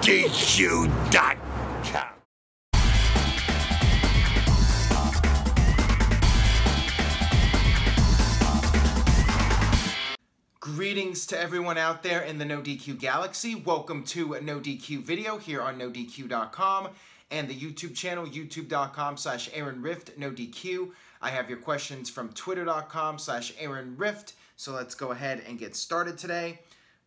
NoDQ.com. Greetings to everyone out there in the NoDQ galaxy. Welcome to a NoDQ video here on NoDQ.com and the YouTube channel, youtube.com/AaronRift, NoDQ. I have your questions from twitter.com/AaronRift. So let's go ahead and get started today.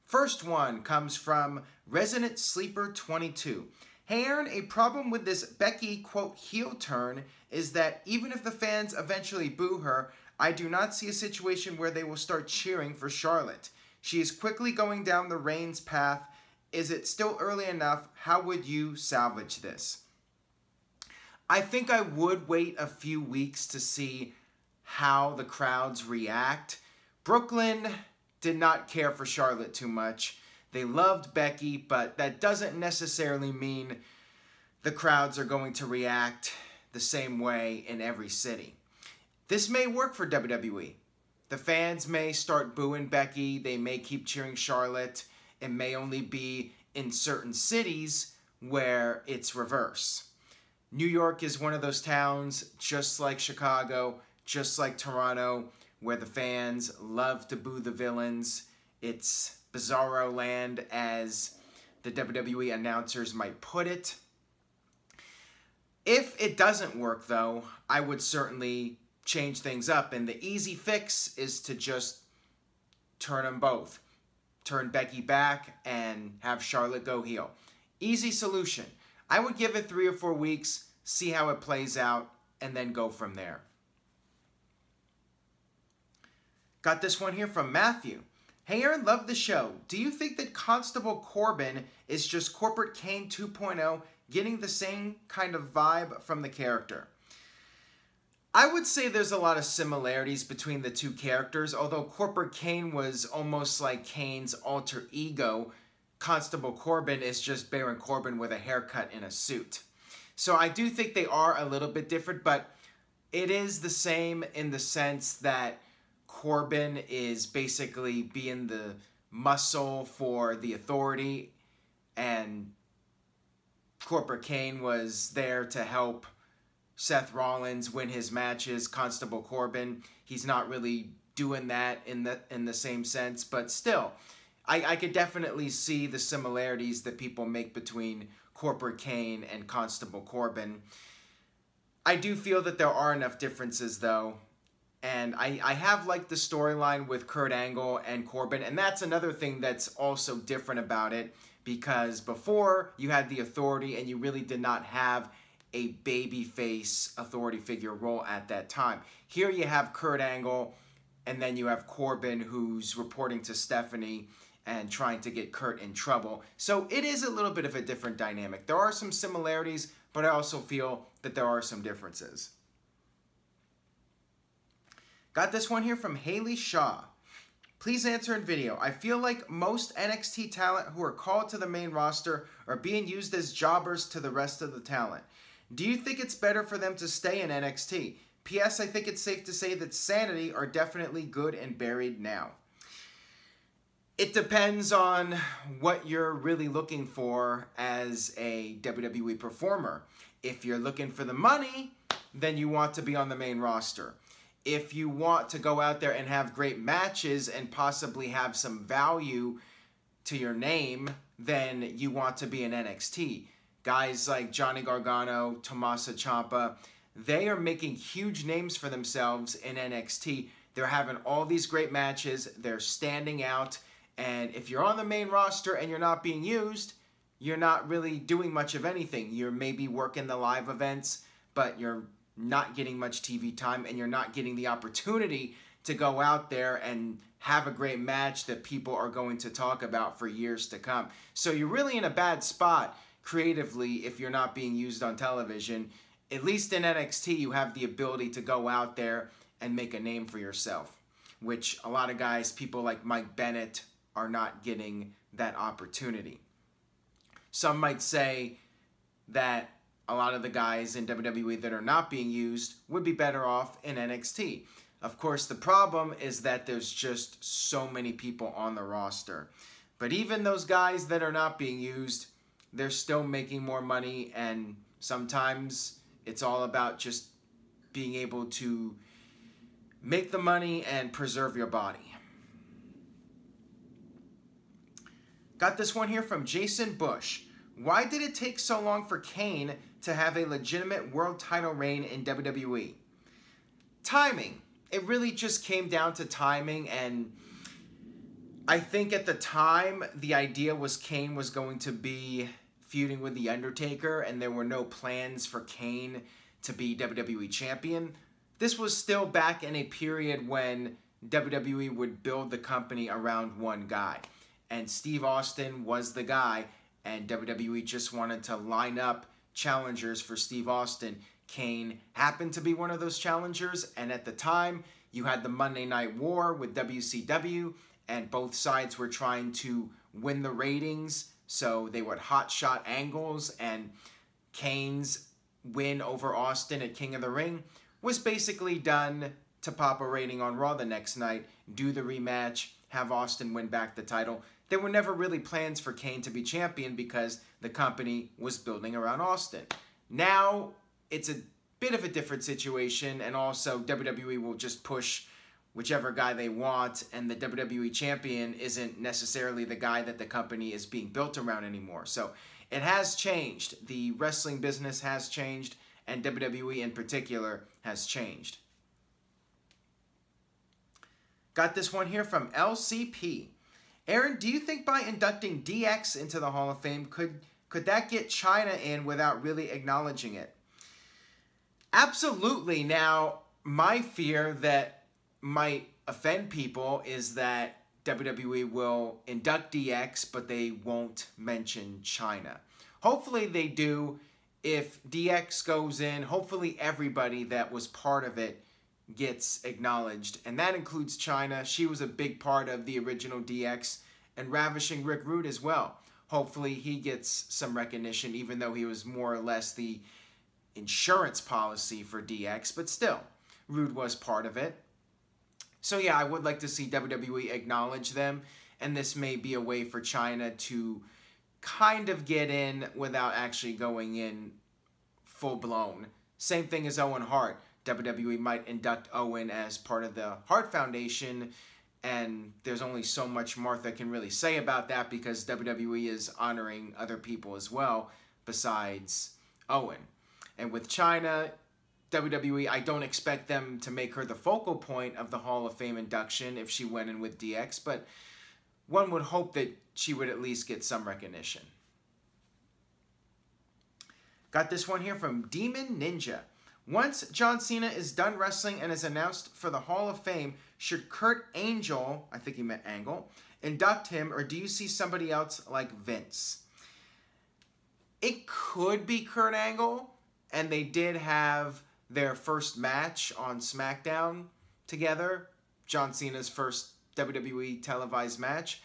First one comes from Resident Sleeper 22. Hey Aaron, a problem with this Becky, quote, heel turn is that even if the fans eventually boo her, I do not see a situation where they will start cheering for Charlotte. She is quickly going down the Reigns path. Is it still early enough? How would you salvage this? I think I would wait a few weeks to see how the crowds react. Brooklyn did not care for Charlotte too much. They loved Becky, but that doesn't necessarily mean the crowds are going to react the same way in every city. This may work for WWE. The fans may start booing Becky. They may keep cheering Charlotte. It may only be in certain cities where it's reverse. New York is one of those towns, just like Chicago, just like Toronto, where the fans love to boo the villains. It's bizarro land, as the WWE announcers might put it. If it doesn't work, though, I would certainly change things up, and the easy fix is to just turn them both. Turn Becky back and have Charlotte go heel. Easy solution. I would give it 3 or 4 weeks, see how it plays out, and then go from there. Got this one here from Matthew. Hey Aaron, love the show. Do you think that Constable Corbin is just corporate Cain 2.0, getting the same kind of vibe from the character? I would say there's a lot of similarities between the two characters. Although corporate Cain was almost like Cain's alter ego, Constable Corbin is just Baron Corbin with a haircut and a suit. So I do think they are a little bit different, but it is the same in the sense that Corbin is basically being the muscle for the authority, and corporate Cain was there to help Seth Rollins win his matches. Constable Corbin, he's not really doing that in the same sense, but still, I could definitely see the similarities that people make between corporate Cain and Constable Corbin. I do feel that there are enough differences, though, and I have liked the storyline with Kurt Angle and Corbin, and that's another thing that's also different about it, because before you had the authority and you really did not have a babyface authority figure role at that time. Here you have Kurt Angle, and then you have Corbin, who's reporting to Stephanie and trying to get Kurt in trouble. So it is a little bit of a different dynamic. There are some similarities, but I also feel that there are some differences. Got this one here from Haley Shaw. Please answer in video. I feel like most NXT talent who are called to the main roster are being used as jobbers to the rest of the talent. Do you think it's better for them to stay in NXT? P.S. I think it's safe to say that Sanity are definitely good and buried now. It depends on what you're really looking for as a WWE performer. If you're looking for the money, then you want to be on the main roster. If you want to go out there and have great matches and possibly have some value to your name, then you want to be in NXT. Guys like Johnny Gargano, Tommaso Ciampa, they are making huge names for themselves in NXT. They're having all these great matches. They're standing out. And if you're on the main roster and you're not being used, you're not really doing much of anything. You're maybe working the live events, but you're not getting much TV time, and you're not getting the opportunity to go out there and have a great match that people are going to talk about for years to come. So you're really in a bad spot creatively if you're not being used on television. At least in NXT, you have the ability to go out there and make a name for yourself, which a lot of guys, people like Mike Bennett, are not getting that opportunity. Some might say that a lot of the guys in WWE that are not being used would be better off in NXT. Of course, the problem is that there's just so many people on the roster. But even those guys that are not being used, they're still making more money, and sometimes it's all about just being able to make the money and preserve your body. Got this one here from Jason Bush. Why did it take so long for Cain to have a legitimate world title reign in WWE? Timing. It really just came down to timing, and I think at the time the idea was Cain was going to be feuding with The Undertaker, and there were no plans for Cain to be WWE champion. This was still back in a period when WWE would build the company around one guy, and Steve Austin was the guy, and WWE just wanted to line up challengers for Steve Austin. Cain happened to be one of those challengers, and at the time, you had the Monday Night War with WCW, and both sides were trying to win the ratings, so they would hotshot angles, and Cain's win over Austin at King of the Ring was basically done to pop a rating on Raw the next night, do the rematch, have Austin win back the title. There were never really plans for Cain to be champion because the company was building around Austin. Now, it's a bit of a different situation, and also WWE will just push whichever guy they want, and the WWE champion isn't necessarily the guy that the company is being built around anymore. So it has changed. The wrestling business has changed, and WWE in particular has changed. Got this one here from LCP. Aaron, do you think by inducting DX into the Hall of Fame, could that get China in without really acknowledging it? Absolutely. Now, my fear that might offend people is that WWE will induct DX, but they won't mention China. Hopefully they do. If DX goes in, hopefully everybody that was part of it gets acknowledged, and that includes China. She was a big part of the original DX, and Ravishing Rick Rude as well. Hopefully he gets some recognition, even though he was more or less the insurance policy for DX, but still, Rude was part of it. So yeah, I would like to see WWE acknowledge them, and this may be a way for China to kind of get in without actually going in full-blown. Same thing as Owen Hart. WWE might induct Owen as part of the Hart Foundation, and there's only so much Martha can really say about that because WWE is honoring other people as well besides Owen. And with China, WWE, I don't expect them to make her the focal point of the Hall of Fame induction if she went in with DX, but one would hope that she would at least get some recognition. Got this one here from Demon Ninja. Once John Cena is done wrestling and is announced for the Hall of Fame, should Kurt Angle, I think he meant Angle, induct him, or do you see somebody else like Vince? It could be Kurt Angle, and they did have their first match on SmackDown together, John Cena's first WWE televised match.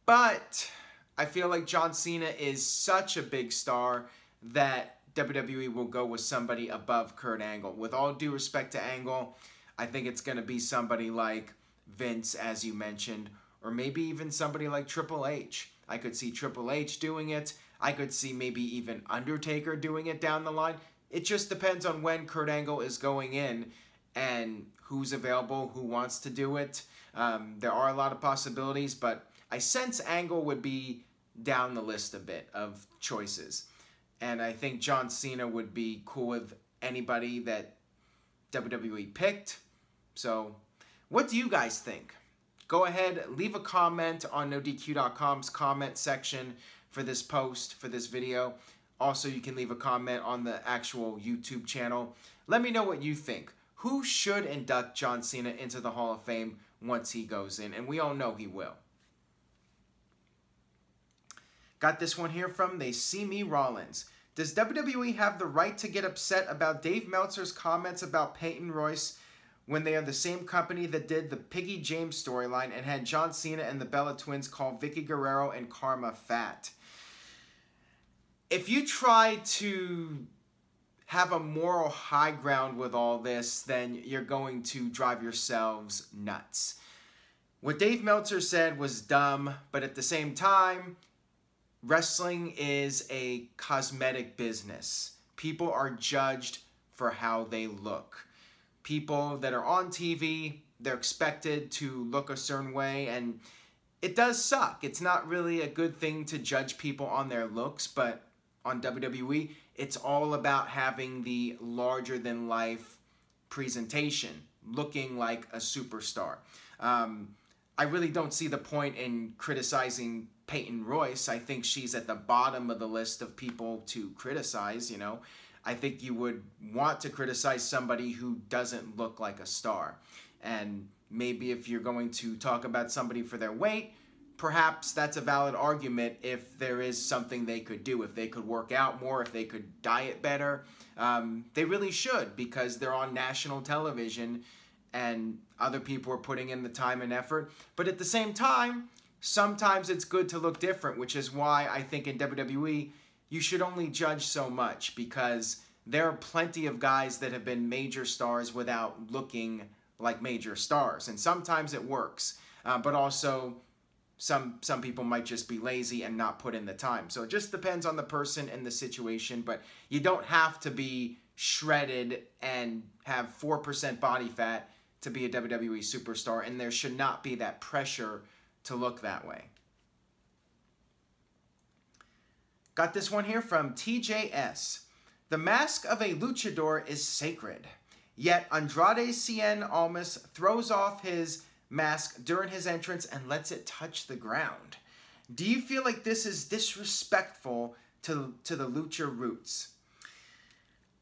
But I feel like John Cena is such a big star that WWE will go with somebody above Kurt Angle. With all due respect to Angle, I think it's going to be somebody like Vince, as you mentioned, or maybe even somebody like Triple H. I could see Triple H doing it. I could see maybe even Undertaker doing it down the line. It just depends on when Kurt Angle is going in and who's available, who wants to do it. There are a lot of possibilities, but I sense Angle would be down the list a bit of choices. And I think John Cena would be cool with anybody that WWE picked. So, what do you guys think? Go ahead, leave a comment on NoDQ.com's comment section for this post, for this video. Also, you can leave a comment on the actual YouTube channel. Let me know what you think. Who should induct John Cena into the Hall of Fame once he goes in? And we all know he will. Got this one here from They See Me Rollins. Does WWE have the right to get upset about Dave Meltzer's comments about Peyton Royce when they are the same company that did the Piggy James storyline and had John Cena and the Bella Twins call Vicky Guerrero and Karma fat? If you try to have a moral high ground with all this, then you're going to drive yourselves nuts. What Dave Meltzer said was dumb, but at the same time, wrestling is a cosmetic business. People are judged for how they look. People that are on TV, they're expected to look a certain way, and it does suck. It's not really a good thing to judge people on their looks, but on WWE, it's all about having the larger-than-life presentation, looking like a superstar. I really don't see the point in criticizing Peyton Royce. I think she's at the bottom of the list of people to criticize, you know. I think you would want to criticize somebody who doesn't look like a star. And maybe if you're going to talk about somebody for their weight, perhaps that's a valid argument if there is something they could do. If they could work out more, if they could diet better. They really should, because they're on national television and other people are putting in the time and effort. But at the same time, sometimes it's good to look different, which is why I think in WWE, you should only judge so much, because there are plenty of guys that have been major stars without looking like major stars. And sometimes it works. But also, some people might just be lazy and not put in the time. So it just depends on the person and the situation. But you don't have to be shredded and have 4% body fat to be a WWE superstar. And there should not be that pressure to look that way. Got this one here from TJS. The mask of a luchador is sacred, yet Andrades Cien Almas throws off his mask during his entrance and lets it touch the ground. Do you feel like this is disrespectful to the lucha roots?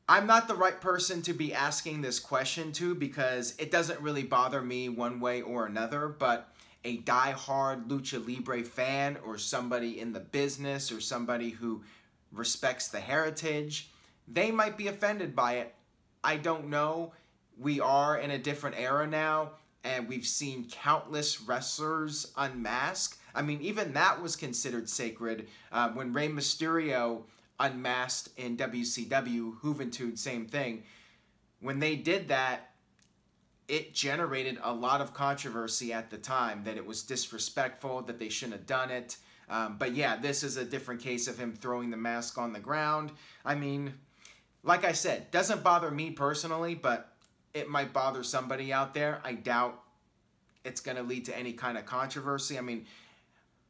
I'm not the right person to be asking this question to, because it doesn't really bother me one way or another, but a die-hard Lucha Libre fan or somebody in the business or somebody who respects the heritage, they might be offended by it. I don't know. We are in a different era now, and we've seen countless wrestlers unmask. I mean, even that was considered sacred. When Rey Mysterio unmasked in WCW, Juventud, same thing. When they did that, it generated a lot of controversy at the time, that it was disrespectful, that they shouldn't have done it. But yeah, this is a different case of him throwing the mask on the ground. I mean, like I said, doesn't bother me personally, but it might bother somebody out there. I doubt it's going to lead to any kind of controversy. I mean,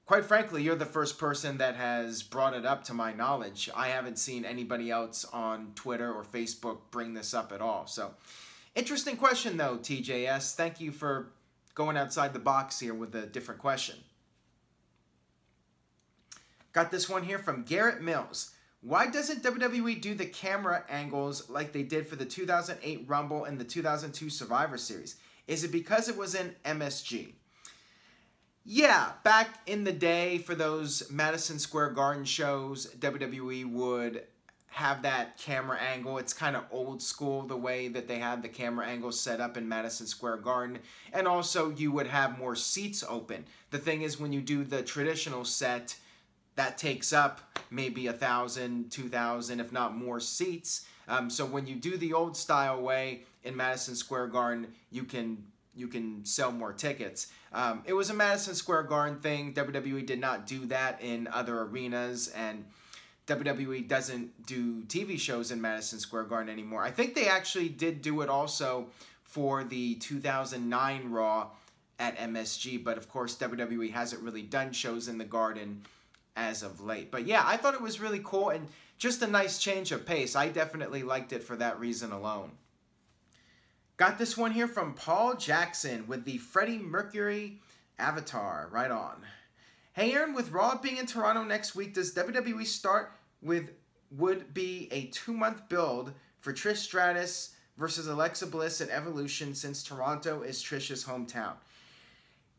quite frankly, you're the first person that has brought it up to my knowledge. I haven't seen anybody else on Twitter or Facebook bring this up at all. So, interesting question, though, TJS. Thank you for going outside the box here with a different question. Got this one here from Garrett Mills. Why doesn't WWE do the camera angles like they did for the 2008 Rumble and the 2002 Survivor Series? Is it because it was in MSG? Yeah, back in the day for those Madison Square Garden shows, WWE would have that camera angle. It's kind of old school, the way that they had the camera angle set up in Madison Square Garden. And also, you would have more seats open. The thing is, when you do the traditional set, that takes up maybe 1,000, 2,000, if not more seats. So when you do the old style way in Madison Square Garden, you can sell more tickets. It was a Madison Square Garden thing. WWE did not do that in other arenas, and WWE doesn't do TV shows in Madison Square Garden anymore. I think they actually did do it also for the 2009 Raw at MSG, but of course WWE hasn't really done shows in the Garden as of late. But yeah, I thought it was really cool and just a nice change of pace. I definitely liked it for that reason alone. Got this one here from Paul Jackson with the Freddie Mercury avatar. Right on. Hey Aaron, with Raw being in Toronto next week, does WWE start with would be a 2-month build for Trish Stratus versus Alexa Bliss at Evolution, since Toronto is Trish's hometown?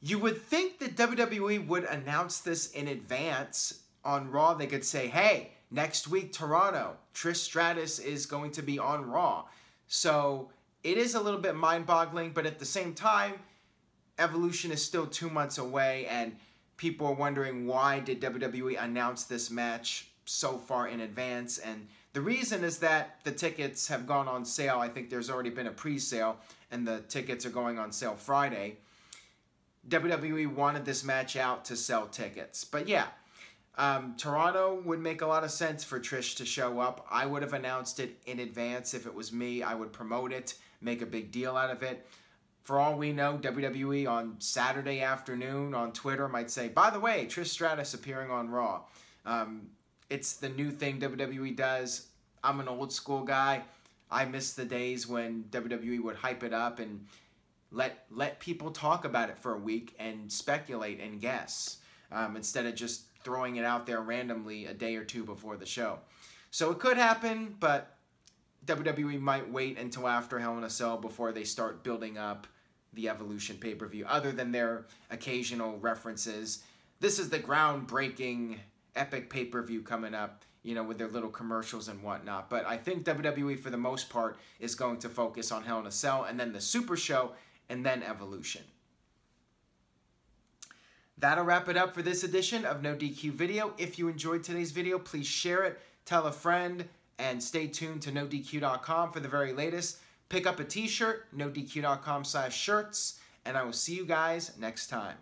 You would think that WWE would announce this in advance on Raw. They could say, hey, next week Toronto, Trish Stratus is going to be on Raw. So it is a little bit mind-boggling, but at the same time, Evolution is still 2 months away, and people are wondering, why did WWE announce this match so far in advance? And the reason is that the tickets have gone on sale. I think there's already been a pre-sale, and the tickets are going on sale Friday. WWE wanted this match out to sell tickets. But yeah, Toronto would make a lot of sense for Trish to show up. I would have announced it in advance if it was me. I would promote it, make a big deal out of it. For all we know, WWE on Saturday afternoon on Twitter might say, by the way, Trish Stratus appearing on Raw. It's the new thing WWE does. I'm an old school guy. I miss the days when WWE would hype it up and let people talk about it for a week and speculate and guess, instead of just throwing it out there randomly a day or two before the show. So it could happen, but WWE might wait until after Hell in a Cell before they start building up the Evolution pay-per-view, other than their occasional references. This is the groundbreaking epic pay-per-view coming up, you know, with their little commercials and whatnot. But I think WWE, for the most part, is going to focus on Hell in a Cell, and then the Super Show, and then Evolution. That'll wrap it up for this edition of No DQ Video. If you enjoyed today's video, please share it, tell a friend, and stay tuned to NoDQ.com for the very latest. Pick up a t-shirt, NoDQ.com/shirts, and I will see you guys next time.